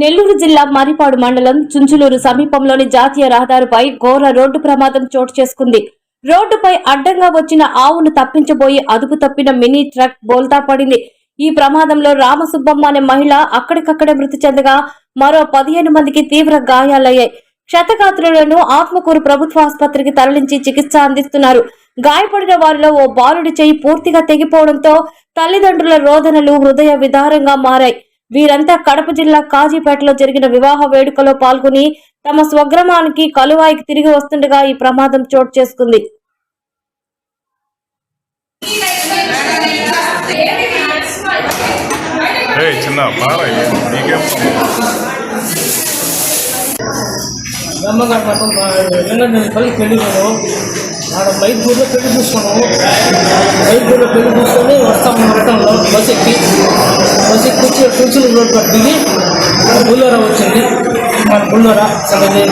నెల్లూరు జిల్లా మరిపాడు మండలం చుంచులూరు సమీపంలోని జాతీయ రహదారిపై ఘోర రోడ్డు ప్రమాదం చోటు చేసుకుంది. రోడ్డుపై అడ్డంగా వచ్చిన ఆవును తప్పించబోయి అదుపు తప్పిన మినీ ట్రక్ బోల్తా పడింది. ఈ ప్రమాదంలో రామసుబ్బమ్మ అనే మహిళ అక్కడికక్కడే మృతి చెందగా మరో 15 మందికి తీవ్ర గాయాలయ్యాయి. క్షతగాత్రులను ఆత్మకూరు ప్రభుత్వ ఆసుపత్రికి తరలించి చికిత్స అందిస్తున్నారు. గాయపడిన వారిలో ఓ బాలుడి చెయ్యి పూర్తిగా తెగిపోవడంతో తల్లిదండ్రుల రోదనలు హృదయ విదారంగా మారాయి. వీరంతా కడప జిల్లా కాజీపేటలో జరిగిన వివాహ వేడుకలో పాల్గొని తమ స్వగ్రామానికి కలువాయికి తిరిగి వస్తుండగా ఈ ప్రమాదం చోటు చేసుకుంది. ఆడ బైక్ ఊర్లో పెళ్లి చూసుకున్నాము. బైక్ ఊర్లో పెళ్లి చూసుకొని వస్తాము. మొత్తంలో బస్ ఎక్కి వచ్చి చుంచులూరు రోడ్ పట్టి దిగి బుల్లోరా వచ్చింది. మన బుల్లోరా సంగతి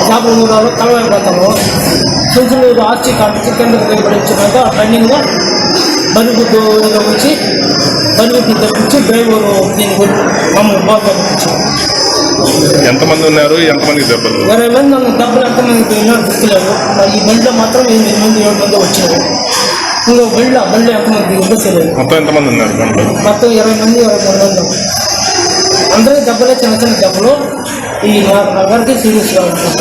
చేపల ఊరాలో కలవైపోతాము. చుంచులూరు ఆర్చి కాడికి కిందకి దిగబడి వచ్చినాక రన్నింగ్గా బరిగుడ్డు వచ్చి బరిగుడ్డు తెప్పించి డ్రైవరు దీనికి మమ్మల్ని బాగా తెప్పించాము. ఎంతమంది ఉన్నారు? ఎంతమంది దెబ్బలు? 20 మంది ఉన్న దెబ్బలు ఎంతమంది ఉన్నారు గుర్తులేదు. మరి ఈ బండిలో మాత్రం 8 మంది 7 మంది వచ్చినారు. ఇంకో బండిలో ఎంతమంది తెలియదు. మొత్తం ఎంతమంది ఉన్నారు? మొత్తం 20 మంది 23 మంది. అందరూ దెబ్బలే, చిన్న చిన్న దెబ్బలు. ఈ 4 సీరియస్గా ఉంటుంది.